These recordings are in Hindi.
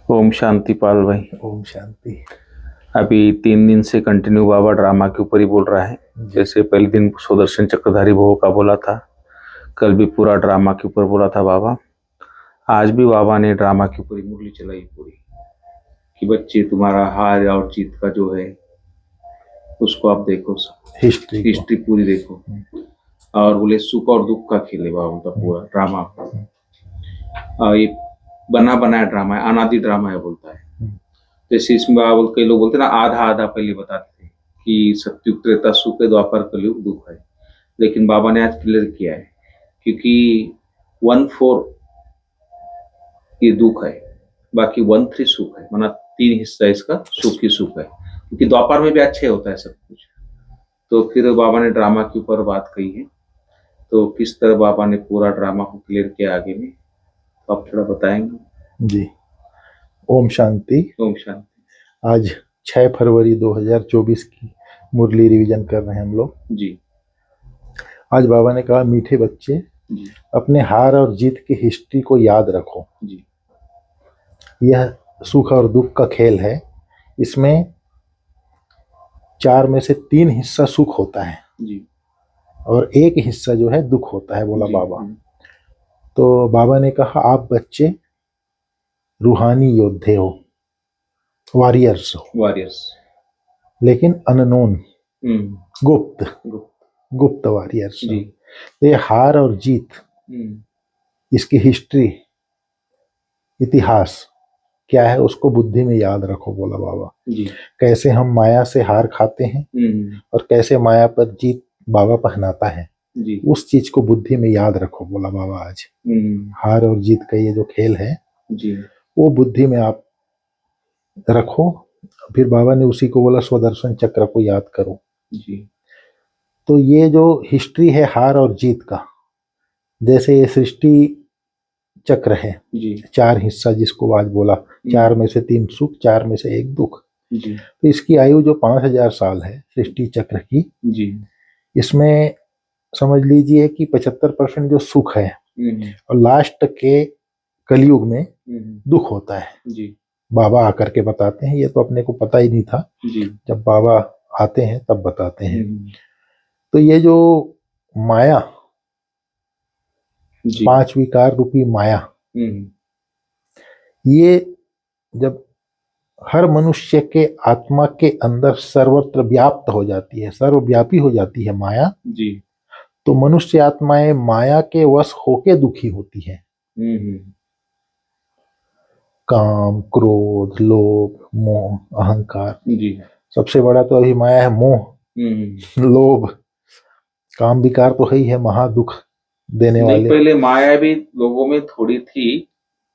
ओम शांति पाल भाई। ओम शांति। अभी 3 दिन से कंटिन्यू बाबा ड्रामा के ऊपर ही बोल रहा है। जैसे पहले दिन सुदर्शन चक्रधारी भोग का बोला था, कल भी पूरा ड्रामा के ऊपर बोला था बाबा। आज भी बाबा ने ड्रामा के ऊपर ही मुरली चलाई पूरी कि बच्चे तुम्हारा हार और जीत का जो है उसको आप देखो, हिस्ट्री पूरी देखो। और बोले सुख और दुख का खेल है बाबा का पूरा ड्रामा। ये बना बनाया ड्रामा है, अनादि ड्रामा है बोलता है। जैसे इसमें कई लोग बोलते हैं ना, आधा आधा पहले बताते थे कि सत्युग त्रेता सुख है, द्वापर कलयुग दुख है। लेकिन बाबा ने आज क्लियर किया है, क्योंकि 1/4 ये दुख है, बाकी 1/3 सुख है। माना 3 हिस्सा इसका सुख ही सुख है, क्योंकि द्वापर में भी अच्छे होता है सब कुछ। तो फिर बाबा ने ड्रामा के ऊपर बात कही है, तो किस तरह बाबा ने पूरा ड्रामा को क्लियर किया आगे में, तो आप थोड़ा बताएंगे जी। ओम शांति। ओम शांति। आज 6 फरवरी 2024 की मुरली रिवीजन कर रहे हैं हम लोग जी। आज बाबा ने कहा, मीठे बच्चे जी। अपने हार और जीत की हिस्ट्री को याद रखो। जी। यह सुख और दुख का खेल है। इसमें 4 में से 3 हिस्सा सुख होता है जी। और 1 हिस्सा जो है दुख होता है, बोला बाबा। तो बाबा ने कहा, आप बच्चे रूहानी योद्धे हो, वॉरियर्स हो, लेकिन अननोन, गुप्त वॉरियर्स। ये हार और जीत, इसकी हिस्ट्री, इतिहास क्या है उसको बुद्धि में याद रखो, बोला बाबा। कैसे हम माया से हार खाते हैं और कैसे माया पर जीत बाबा पहनाता है, उस चीज को बुद्धि में याद रखो, बोला बाबा आज। हार और जीत का ये जो खेल है वो बुद्धि में आप रखो। फिर बाबा ने उसी को बोला, स्वदर्शन चक्र को याद करो। तो ये जो हिस्ट्री है हार और जीत का, जैसे ये सृष्टि चक्र है, 4 हिस्सा जिसको आज बोला, 4 में से 3 सुख, 4 में से 1 दुख। तो इसकी आयु जो 5000 साल है सृष्टि चक्र की, इसमें समझ लीजिए कि 75% जो सुख है और लास्ट के कलयुग में दुख होता है। बाबा आकर के बताते हैं, ये तो अपने को पता ही नहीं था, जब बाबा आते हैं तब बताते हैं। तो ये जो माया, 5 विकार रूपी माया, ये जब हर मनुष्य के आत्मा के अंदर सर्वत्र व्याप्त हो जाती है, सर्वव्यापी हो जाती है माया, तो मनुष्य आत्माएं माया के वश होके दुखी होती है। काम, क्रोध, लोभ, मोह, अहंकार। सबसे बड़ा तो अभी माया है मोह, लोभ। काम विकार तो है ही है, महादुख देने वाले। पहले माया भी लोगों में थोड़ी थी,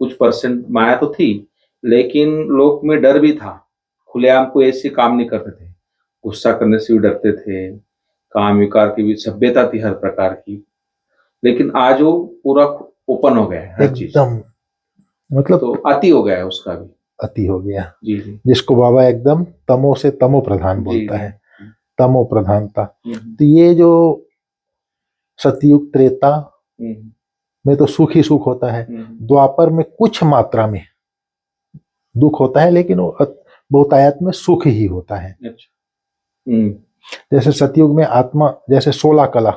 कुछ परसेंट माया तो थी, लेकिन लोग में डर भी था। खुलेआम कोई ऐसे काम नहीं करते थे, गुस्सा करने से भी डरते थे, काम विकार की भी सभ्यता थी हर प्रकार की। लेकिन आज वो पूरा ओपन हो गया है, हर चीज एकदम, मतलब तो अति हो गया है, उसका भी अति हो गया। जी। जिसको बाबा एकदम तमो से तमो प्रधान बोलता है, तमो प्रधानता। तो ये जो सतयुग त्रेता में तो सुख ही सुख होता है, द्वापर में कुछ मात्रा में दुख होता है, लेकिन बहुतायत में सुख ही होता है। जैसे सतयुग में आत्मा, जैसे 16 कला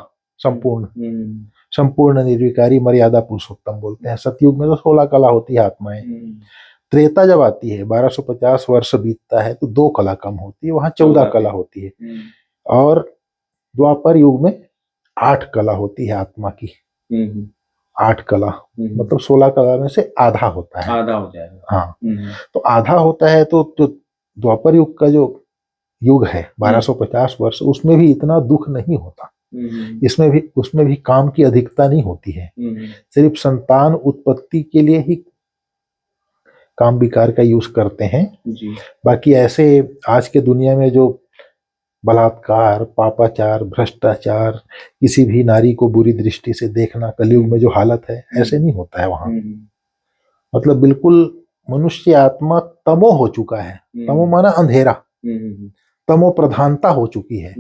संपूर्ण निर्विकारी मर्यादा पुरुषोत्तम बोलते हैं। सतयुग में तो 16 कला होती है आत्माएं। त्रेता जब आती है, 1250 वर्ष बीतता है, तो 2 कला कम होती है, वहां 14 कला होती है। और द्वापर युग में 8 कला होती है आत्मा की। 8 कला मतलब 16 कला में से आधा होता है, आधा हो जाएगा। हाँ, तो आधा होता है। तो द्वापर युग का जो युग है 1250 वर्ष, उसमें भी इतना दुख नहीं होता। उसमें भी काम की अधिकता नहीं होती है। सिर्फ संतान उत्पत्ति के लिए ही काम विकार का यूज करते हैं। बाकी ऐसे आज के दुनिया में जो बलात्कार, पापाचार, भ्रष्टाचार, किसी भी नारी को बुरी दृष्टि से देखना, कलयुग में जो हालत है, ऐसे नहीं होता है वहां। मतलब बिल्कुल मनुष्य आत्मा तमो हो चुका है। तमो माना अंधेरा, तमो प्रधानता हो चुकी है।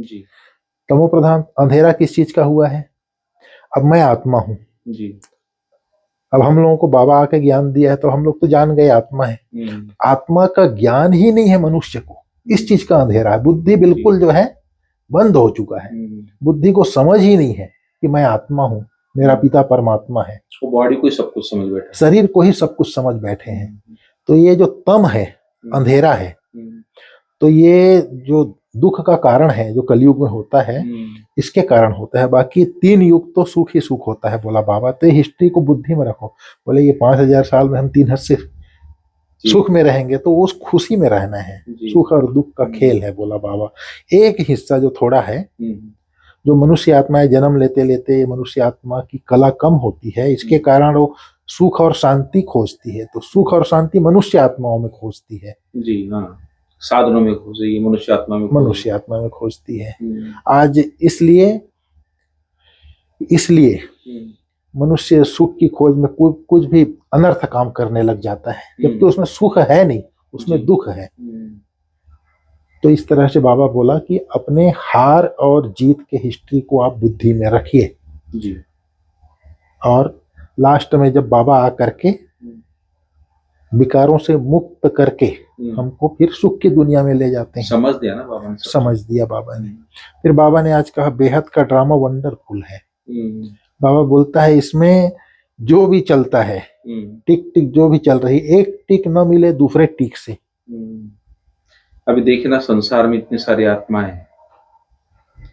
तमो प्रधान अंधेरा किस चीज का हुआ है? अब मैं आत्मा हूं, अब हम लोगों को बाबा आके ज्ञान दिया है तो हम लोग तो जान गए आत्मा है। आत्मा का ज्ञान ही नहीं है मनुष्य को, इस चीज का अंधेरा है। बुद्धि बिल्कुल जो है बंद हो चुका है, बुद्धि को समझ ही नहीं है कि मैं आत्मा हूँ, मेरा पिता परमात्मा है। बॉडी को ही सब कुछ समझ बैठे, शरीर को ही सब कुछ समझ बैठे हैं। तो ये जो तम है, अंधेरा है, तो ये जो दुख का कारण है जो कलयुग में होता है, इसके कारण होता है। बाकी 3 युग तो सुख ही सुख होता है बोला बाबा। तो हिस्ट्री को बुद्धि में रखो। बोले ये 5000 साल में हम 3 हिस्से सुख में रहेंगे तो उस खुशी में रहना है, सुख और दुख का खेल है बोला बाबा। एक हिस्सा जो थोड़ा है, जो मनुष्य आत्माएं जन्म लेते लेते मनुष्य आत्मा की कला कम होती है, इसके कारण वो सुख और शांति खोजती है। तो सुख और शांति मनुष्य आत्माओं में खोजती है जी, हाँ, साधनों में खोजी, मनुष्य आत्मा में खोजती है। आज इसलिए मनुष्य सुख की खोज में कुछ भी अनर्थ काम करने लग जाता है, जबकि उसमें सुख है नहीं, उसमें दुख है। तो इस तरह से बाबा बोला कि अपने हार और जीत के हिस्ट्री को आप बुद्धि में रखिए। और लास्ट में जब बाबा आकर के विकारों से मुक्त करके हमको फिर सुख की दुनिया में ले जाते हैं। समझ दिया ना बाबा ने, समझ दिया बाबा ने। फिर बाबा ने आज कहा बेहद का ड्रामा वंडरफुल है। बाबा बोलता है इसमें जो भी चलता है, टिक टिक जो भी चल रही, एक टिक न मिले दूसरे टिक से। अभी देखिए ना, संसार में इतनी सारी आत्माएं,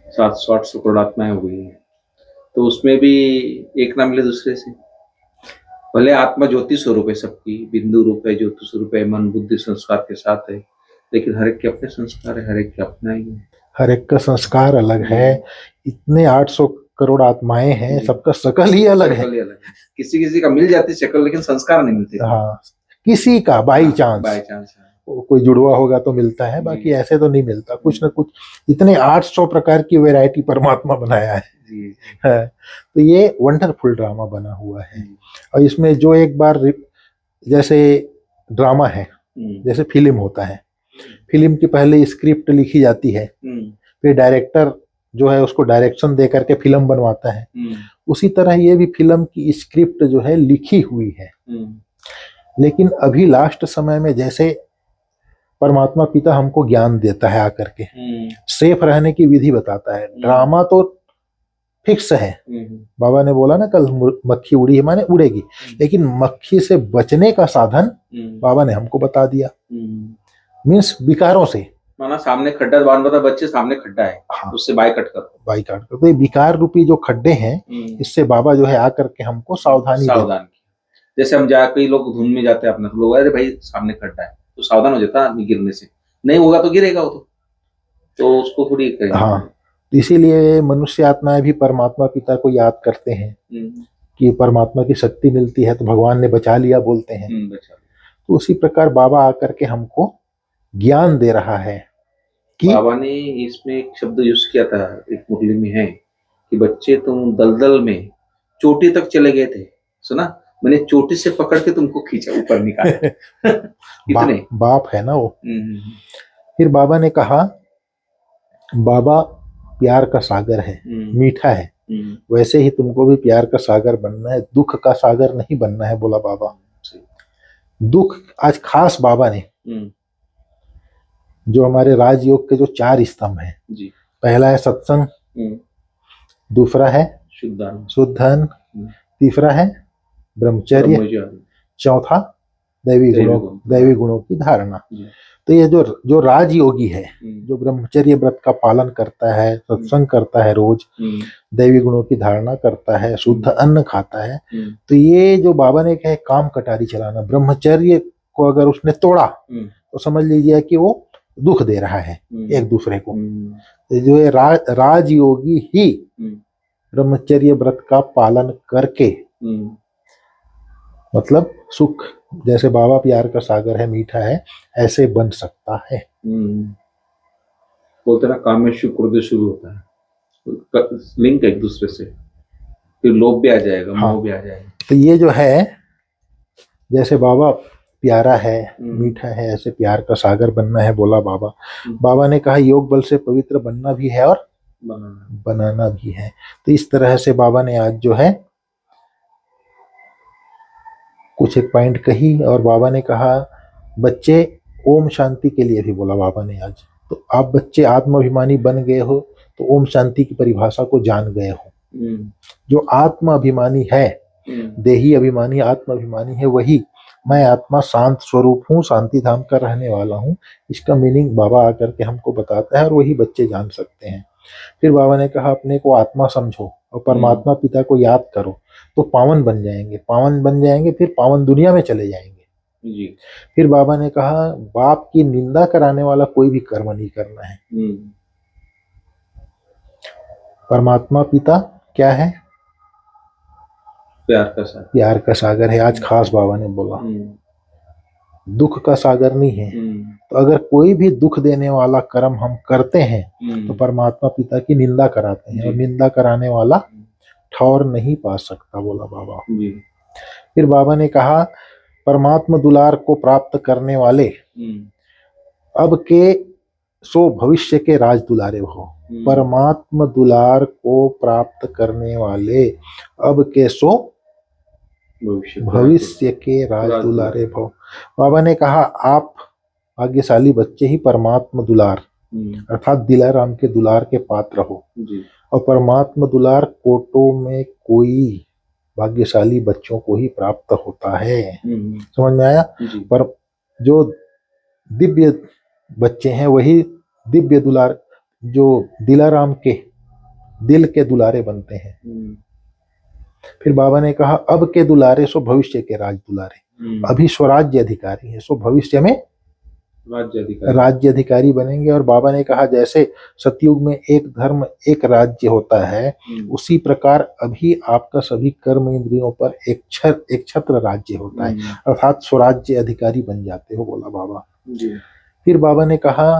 700-800 करोड़ आत्माएं हो गई है, तो उसमें भी एक ना मिले दूसरे से। भले आत्मा ज्योति स्वरूप है, सबकी बिंदु रूप है, ज्योति स्वरूप है, मन बुद्धि संस्कार के साथ है, लेकिन हर एक के अपने संस्कार है, हर एक के अपना ही है, हर एक का संस्कार अलग है। इतने 800 करोड़ आत्माएं हैं, सबका शकल ही अलग है। किसी किसी का मिल जाती शक्ल, लेकिन संस्कार नहीं मिलते। हाँ, किसी का बाई चांस कोई जुड़वा होगा तो मिलता है, बाकी ऐसे तो नहीं मिलता। कुछ न कुछ इतने 800 प्रकार की वैरायटी परमात्मा बनाया है। तो ये वंडरफुल ड्रामा बना हुआ है। और इसमें जो एक बार जैसे ड्रामा है, जैसे फिल्म होता है, फिल्म की पहले स्क्रिप्ट लिखी जाती है, फिर डायरेक्टर जो है उसको डायरेक्शन दे करके फिल्म बनवाता है। उसी तरह ये भी फिल्म की स्क्रिप्ट जो है लिखी हुई है। लेकिन अभी लास्ट समय में जैसे परमात्मा पिता हमको ज्ञान देता है आकर के, सेफ रहने की विधि बताता है। ड्रामा तो फिक्स है, बाबा ने बोला ना कल मक्खी उड़ी है माने उड़ेगी, लेकिन मक्खी से बचने का साधन बाबा ने हमको बता दिया। मीन्स विकारों से, माना सामने खड्डा बांध बता, बच्चे सामने खड्डा है, हाँ, उससे बाइकआउट करो। तो ये विकार रूपी जो खड्डे हैं, इससे बाबा जो है आकर के हमको सावधान। जैसे हम जाके लोग धुन में जाते हैं अपना, लोग अरे भाई सामने खड्डा है, तो सावधान हो जाता आदमी गिरने से, नहीं होगा तो गिरेगा वो, तो उसको थोड़ी करेंगे। हाँ, इसीलिए मनुष्य आत्माएं भी परमात्मा पिता को याद करते हैं कि परमात्मा की शक्ति मिलती है तो भगवान ने बचा लिया बोलते हैं। तो उसी प्रकार बाबा आकर के हमको ज्ञान दे रहा है कि बाबा ने इसमें एक शब्द यूज किया था, एक मुरली में है कि बच्चे तुम दलदल में चोटी तक चले गए थे, सुना, मैंने चोटी से पकड़ के तुमको खींचा ऊपर निकाला। इतने बाप है ना वो। फिर बाबा ने कहा बाबा प्यार का सागर है, मीठा है, वैसे ही तुमको भी प्यार का सागर बनना है, दुख का सागर नहीं बनना है बोला बाबा। दुख आज खास बाबा ने जो हमारे राजयोग के जो 4 स्तंभ हैं, पहला है सत्संग, दूसरा है शुद्धन, तीसरा है ब्रह्मचर्य, चौथा दैवी गुणों की धारणा। तो ये जो राजयोगी है, जो ब्रह्मचर्य व्रत का पालन करता है, सत्संग करता है रोज, दैवी गुणों की धारणा करता है, शुद्ध अन्न खाता है, तो ये जो बाबा ने कहा काम कटारी चलाना, ब्रह्मचर्य को अगर उसने तोड़ा तो समझ लीजिए कि वो दुख दे रहा है एक दूसरे को। तो जो ये राजयोगी ही ब्रह्मचर्य व्रत का पालन करके मतलब सुख, जैसे बाबा प्यार का सागर है, मीठा है, ऐसे बन सकता है। बोलते ना कामेशु क्रोध शुरू होता है, लिंक एक दूसरे से, फिर लोभ भी आ जाएगा, मोह भी आ जाएगा। तो ये जो है जैसे बाबा प्यारा है, मीठा है, ऐसे प्यार का सागर बनना है बोला बाबा। बाबा ने कहा योग बल से पवित्र बनना भी है और बनाना भी है। तो इस तरह से बाबा ने आज जो है कुछ एक पॉइंट कही और बाबा ने कहा बच्चे ओम शांति के लिए भी बोला बाबा ने आज। तो आप बच्चे आत्माभिमानी बन गए हो तो ओम शांति की परिभाषा को जान गए हो। जो आत्मा अभिमानी है, देही अभिमानी आत्मा अभिमानी है, वही मैं आत्मा शांत स्वरूप हूँ, शांति धाम का रहने वाला हूँ, इसका मीनिंग बाबा आकर के हमको बताता है और वही बच्चे जान सकते हैं। फिर बाबा ने कहा अपने को आत्मा समझो और परमात्मा पिता को याद करो तो पावन बन जाएंगे, पावन बन जाएंगे, फिर पावन दुनिया में चले जाएंगे जी। फिर बाबा ने कहा बाप की निंदा कराने वाला कोई भी कर्म नहीं करना है। परमात्मा पिता क्या है? प्यार का सागर, प्यार का सागर है। आज खास बाबा ने बोला दुख का सागर नहीं है। तो अगर कोई भी दुख देने वाला कर्म हम करते हैं तो परमात्मा पिता की निंदा कराते हैं और निंदा कराने वाला ठौर नहीं पा सकता, बोला बाबा। फिर बाबा ने कहा परमात्मा दुलार को प्राप्त करने वाले अब के सो भविष्य के राज दुलारे हो। परमात्मा दुलार को प्राप्त करने वाले अब के सो भविष्य के राज दुलारे भव। बाबा ने कहा आप भाग्यशाली बच्चे ही परमात्मा दुलार अर्थात दिलाराम के दुलार के पात्र हो और परमात्मा दुलार कोटों में कोई भाग्यशाली बच्चों को ही प्राप्त होता है। समझ में आया? पर जो दिव्य बच्चे हैं वही दिव्य दुलार, जो दिलाराम के दिल के दुलारे बनते हैं। फिर बाबा ने कहा अब के दुलारे सो भविष्य के राज दुलारे। अभी स्वराज्य अधिकारी है, सो भविष्य में राज्य अधिकारी बनेंगे। और बाबा ने कहा जैसे सतयुग में एक धर्म एक राज्य होता है, उसी प्रकार अभी आपका सभी कर्म इंद्रियों पर एक छत्र राज्य होता है, अर्थात स्वराज्य अधिकारी बन जाते हो, बोला बाबा जी। फिर बाबा ने कहा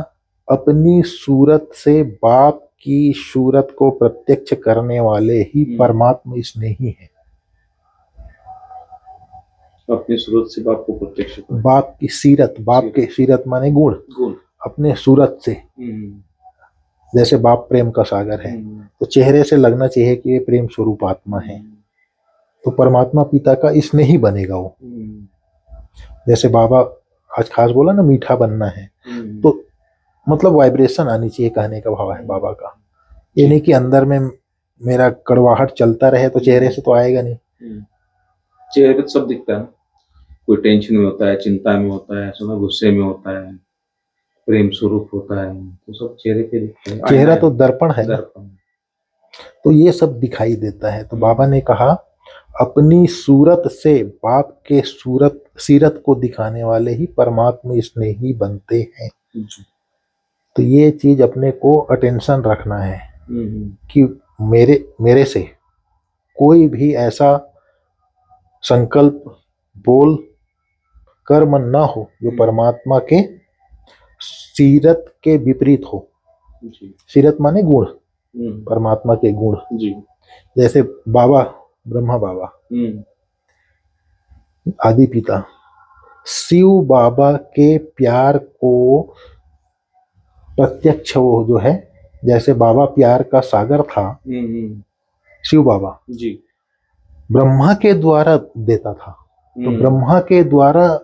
अपनी सूरत से बाप की सूरत को प्रत्यक्ष करने वाले ही परमात्मा स्नेही है। अपने सूरत से बाप को प्रत्यक्ष, बाप की सीरत, बाप के सीरत माने गुण, अपने सूरत से। जैसे बाप प्रेम का सागर है तो चेहरे से लगना चाहिए कि ये प्रेम स्वरूप आत्मा है, तो परमात्मा पिता का स्नेही बनेगा वो। जैसे बाबा आज खास बोला ना मीठा बनना है, तो मतलब वाइब्रेशन आनी चाहिए, कहने का भाव है बाबा का। ये नहीं कि अंदर में मेरा कड़वाहट चलता रहे तो चेहरे से तो आएगा नहीं। चेहरे पे सब दिखता है, कोई टेंशन में होता है, चिंता में होता है, समय गुस्से में होता है, प्रेम स्वरूप होता है, तो सब चेहरे पे दिखता है। चेहरा तो दर्पण है, तो ये सब दिखाई देता है। तो बाबा ने कहा अपनी सूरत से बाप के सीरत को दिखाने वाले ही परमात्मा स्नेही बनते हैं। तो ये चीज अपने को अटेंशन रखना है कि मेरे से कोई भी ऐसा संकल्प बोल कर्म न हो जो परमात्मा के सीरत के विपरीत हो। सीरत माने गुण, परमात्मा के गुण जी। जैसे बाबा ब्रह्मा बाबा आदि पिता शिव बाबा के प्यार को प्रत्यक्ष वो जो है, जैसे बाबा प्यार का सागर था शिव बाबा जी, ब्रह्मा के द्वारा देता था। तो ब्रह्मा के द्वारा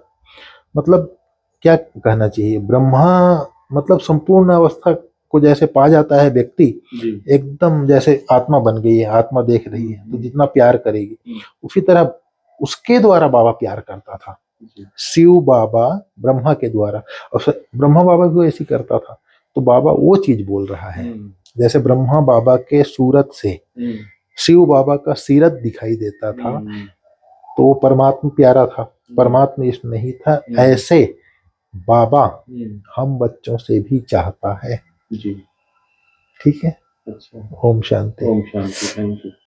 मतलब क्या कहना चाहिए, ब्रह्मा मतलब संपूर्ण अवस्था को जैसे पा जाता है व्यक्ति, एकदम जैसे आत्मा बन गई है, आत्मा देख रही है तो जितना प्यार करेगी, उसी तरह उसके द्वारा बाबा प्यार करता था। शिव बाबा ब्रह्मा के द्वारा, और ब्रह्मा बाबा भी ऐसी करता था। तो बाबा वो चीज बोल रहा है, जैसे ब्रह्मा बाबा के सूरत से शिव बाबा का सीरत दिखाई देता था तो वो परमात्मा प्यारा था, परमात्मा इस नहीं था। ऐसे बाबा हम बच्चों से भी चाहता है जी। ठीक है, अच्छा। ओम शांति। ओम शांति। Thank you.